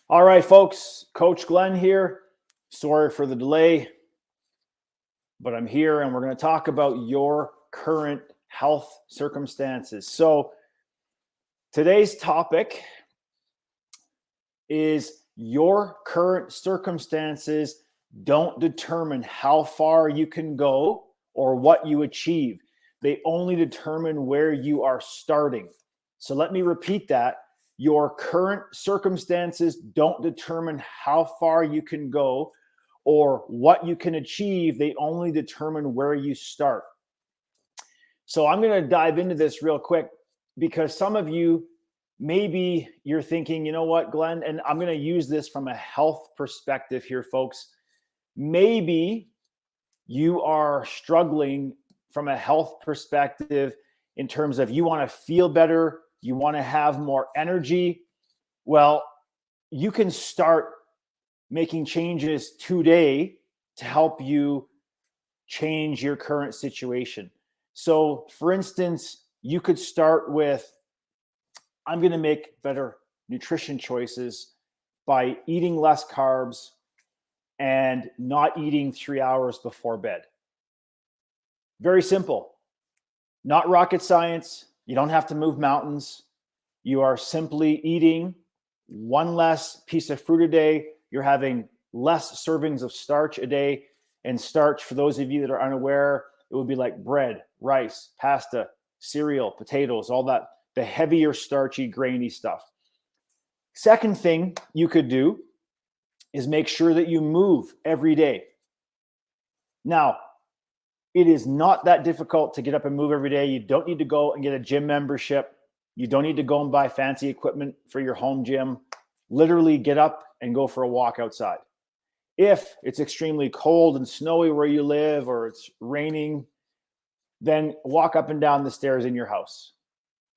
All right, folks, Coach Glenn here. Sorry for the delay, but I'm here and we're going to talk about your current health circumstances. So, today's topic is your current circumstances don't determine how far you can go or what you achieve. They only determine where you are starting. So, let me repeat that. Your current circumstances don't determine how far you can go or what you can achieve. They only determine where you start. So I'm going to dive into this real quick because some of you, maybe you're thinking, you know what, Glenn, and I'm going to use this from a health perspective here, folks. Maybe you are struggling from a health perspective in terms of you want to feel better, you want to have more energy. Well, you can start making changes today to help you change your current situation. So, for instance, you could start with I'm going to make better nutrition choices by eating less carbs and not eating 3 hours before bed. Very simple, not rocket science. You don't have to move mountains. You are simply eating one less piece of fruit a day. You're having less servings of starch a day. And starch, for those of you that are unaware, it would be like bread, rice, pasta, cereal, potatoes, all that, the heavier, starchy, grainy stuff. Second thing you could do is make sure that you move every day. Now, it is not that difficult to get up and move every day. You don't need to go and get a gym membership. You don't need to go and buy fancy equipment for your home gym. Literally get up and go for a walk outside. If it's extremely cold and snowy where you live or it's raining, then walk up and down the stairs in your house.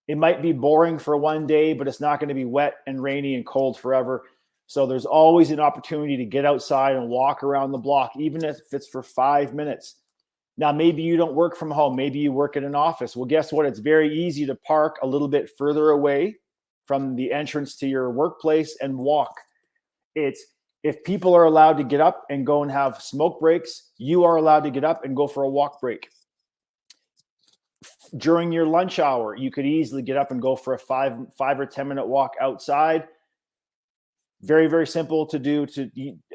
It might be boring for one day, but it's not going to be wet and rainy and cold forever. So there's always an opportunity to get outside and walk around the block, even if it's for 5 minutes. Now, maybe you don't work from home. Maybe you work in an office. Well, guess what? It's very easy to park a little bit further away from the entrance to your workplace and walk. If people are allowed to get up and go and have smoke breaks, you are allowed to get up and go for a walk break. During your lunch hour, you could easily get up and go for a 5 or 10 minute walk outside. Very, very simple to do.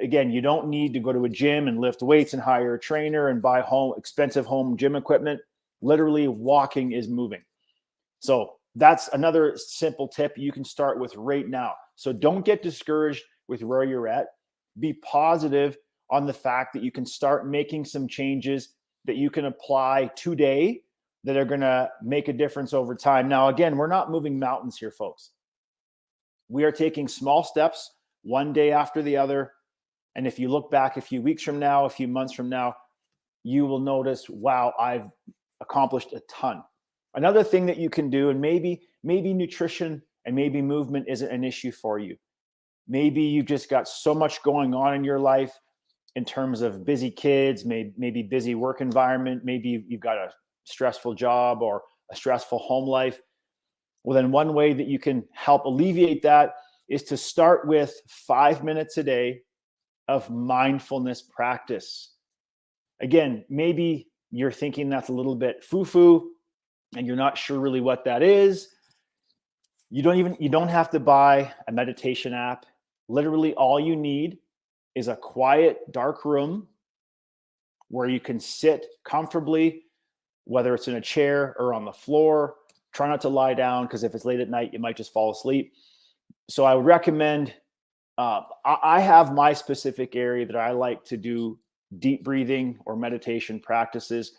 Again, you don't need to go to a gym and lift weights and hire a trainer and buy expensive home gym equipment. Literally, walking is moving. So that's another simple tip you can start with right now. So don't get discouraged with where you're at. Be positive on the fact that you can start making some changes that you can apply today that are going to make a difference over time. Now, again, we're not moving mountains here, folks. We are taking small steps one day after the other. And if you look back a few weeks from now, a few months from now, you will notice, wow, I've accomplished a ton. Another thing that you can do, and maybe nutrition and maybe movement isn't an issue for you. Maybe you've just got so much going on in your life in terms of busy kids, maybe busy work environment, maybe you've got a stressful job or a stressful home life. Well, then one way that you can help alleviate that is to start with 5 minutes a day of mindfulness practice. Again, maybe you're thinking that's a little bit foo-foo and you're not sure really what that is. You don't have to buy a meditation app. Literally all you need is a quiet, dark room where you can sit comfortably, whether it's in a chair or on the floor. Try not to lie down because if it's late at night, you might just fall asleep. So I would recommend, I have my specific area that I like to do deep breathing or meditation practices.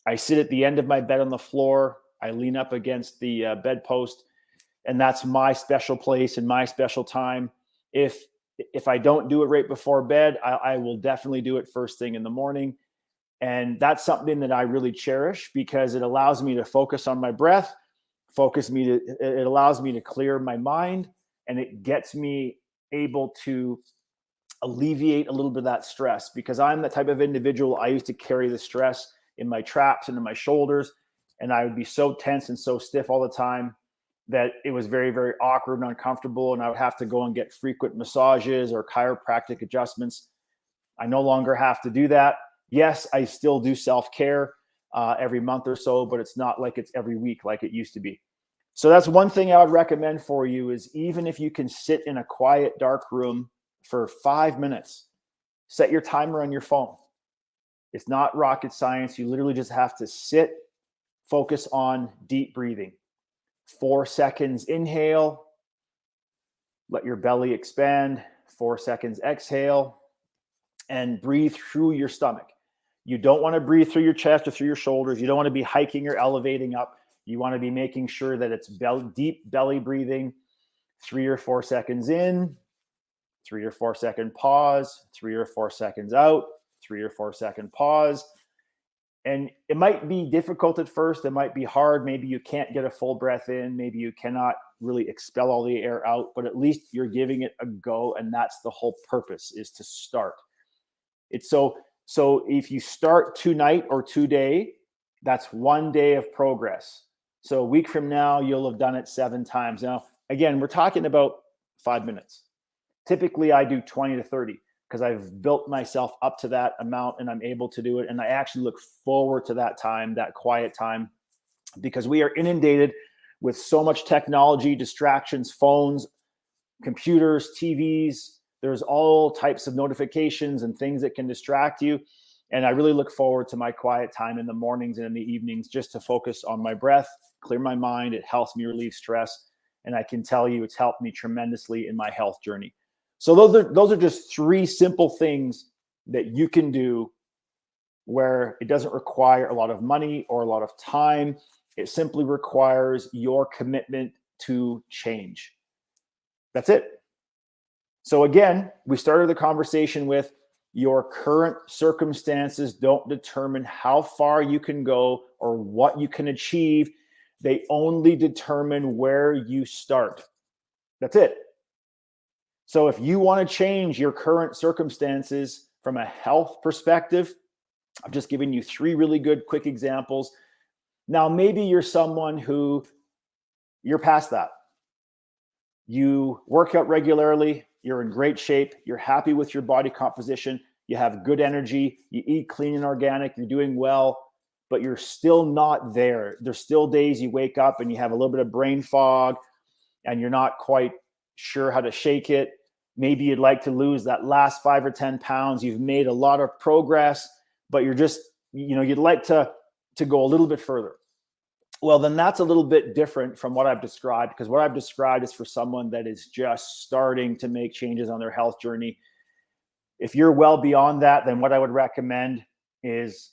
I sit at the end of my bed on the floor. I lean up against the bedpost, and that's my special place and my special time. If I don't do it right before bed, I will definitely do it first thing in the morning. And that's something that I really cherish because it allows me to focus on my breath, it allows me to clear my mind, and it gets me able to alleviate a little bit of that stress because I'm the type of individual, I used to carry the stress in my traps and in my shoulders, and I would be so tense and so stiff all the time. that it was very, very awkward and uncomfortable, and I would have to go and get frequent massages or chiropractic adjustments. I no longer have to do that. Yes, I still do self-care every month or so, but it's not like it's every week like it used to be. So that's one thing I would recommend for you is even if you can sit in a quiet, dark room for 5 minutes, set your timer on your phone. It's not rocket science. You literally just have to sit, focus on deep breathing. 4 seconds inhale, let your belly expand. 4 seconds exhale, and breathe through your stomach. You don't want to breathe through your chest or through your shoulders. You don't want to be hiking or elevating up. You want to be making sure that it's deep belly breathing. 3 or 4 seconds in, 3 or 4 second pause, 3 or 4 seconds out, 3 or 4 second pause. And it might be difficult at first. It might be hard. Maybe you can't get a full breath in. Maybe you cannot really expel all the air out, but at least you're giving it a go. And that's the whole purpose, is to start. It's so if you start tonight or today, that's 1 day of progress. So a week from now, you'll have done it 7 times. Now, again, we're talking about 5 minutes. Typically, I do 20 to 30 because I've built myself up to that amount and I'm able to do it. And I actually look forward to that time, that quiet time, because we are inundated with so much technology, distractions, phones, computers, TVs. There's all types of notifications and things that can distract you. And I really look forward to my quiet time in the mornings and in the evenings just to focus on my breath, clear my mind. It helps me relieve stress. And I can tell you it's helped me tremendously in my health journey. So those are just 3 simple things that you can do where it doesn't require a lot of money or a lot of time. It simply requires your commitment to change. That's it. So again, we started the conversation with your current circumstances don't determine how far you can go or what you can achieve. They only determine where you start. That's it. So if you want to change your current circumstances from a health perspective, I've just given you 3 really good quick examples. Now, maybe you're someone who you're past that. You work out regularly, you're in great shape, you're happy with your body composition, you have good energy, you eat clean and organic, you're doing well, but you're still not there. There's still days you wake up and you have a little bit of brain fog and you're not quite sure how to shake it. Maybe you'd like to lose that last 5 or 10 pounds. You've made a lot of progress, but you're just, you'd like to go a little bit further. Well, then that's a little bit different from what I've described, because what I've described is for someone that is just starting to make changes on their health journey. If you're well beyond that, then what I would recommend is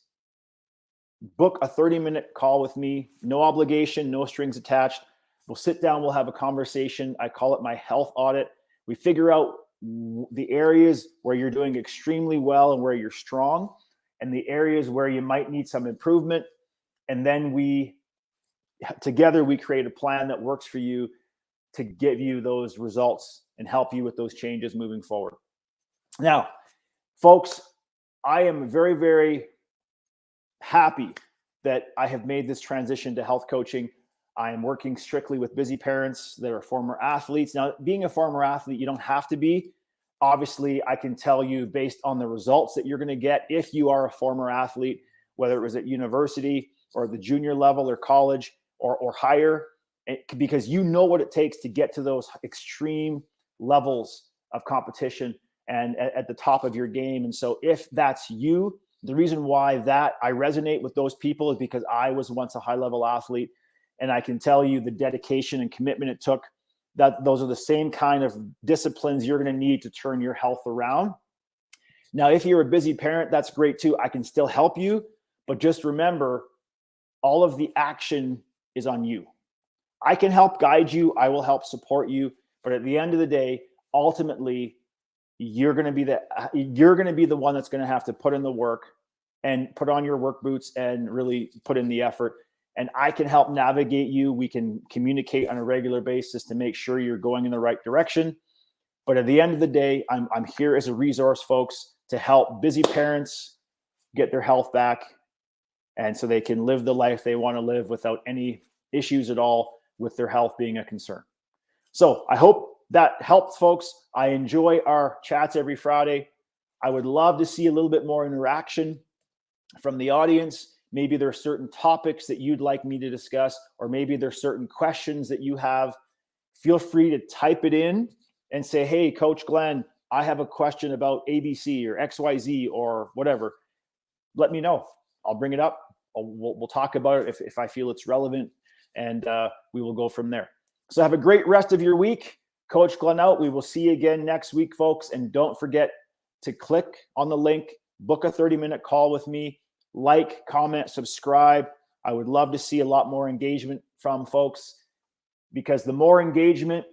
book a 30-minute call with me, no obligation, no strings attached. We'll sit down, we'll have a conversation. I call it my health audit. We figure out the areas where you're doing extremely well and where you're strong, and the areas where you might need some improvement. And then together we create a plan that works for you to give you those results and help you with those changes moving forward. Now, folks, I am very, very happy that I have made this transition to health coaching. I am working strictly with busy parents that are former athletes. Now, being a former athlete, you don't have to be. Obviously, I can tell you based on the results that you're going to get if you are a former athlete, whether it was at university or the junior level or college or higher, because you know what it takes to get to those extreme levels of competition and at the top of your game. And so if that's you, the reason why that I resonate with those people is because I was once a high-level athlete. And I can tell you the dedication and commitment it took, that those are the same kind of disciplines you're going to need to turn your health around. Now, if you're a busy parent, that's great too. I can still help you, but just remember, all of the action is on you. I can help guide you. I will help support you. But at the end of the day, ultimately, you're going to be the one that's going to have to put in the work and put on your work boots and really put in the effort. And I can help navigate you. We can communicate on a regular basis to make sure you're going in the right direction. But at the end of the day, I'm here as a resource, folks, to help busy parents get their health back, and so they can live the life they want to live without any issues at all. with their health being a concern. So I hope that helps, folks. I enjoy our chats every Friday. I would love to see a little bit more interaction from the audience. Maybe there are certain topics that you'd like me to discuss, or maybe there's certain questions that you have. Feel free to type it in and say, hey, Coach Glenn, I have a question about ABC or XYZ or whatever. Let me know. I'll bring it up. We'll talk about it if I feel it's relevant, and we will go from there. So have a great rest of your week. Coach Glenn out. We will see you again next week, folks. And don't forget to click on the link, book a 30-minute call with me, like, comment, subscribe. I would love to see a lot more engagement from folks, because the more engagement,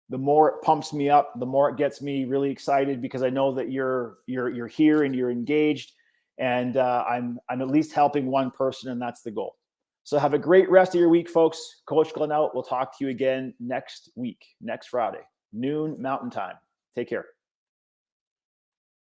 the more it pumps me up, the more it gets me really excited, because I know that you're here and you're engaged, and I'm at least helping one person, and that's the goal. So have a great rest of your week, folks. Coach Glenn out. We'll talk to you again next week, next Friday, noon Mountain Time. Take care.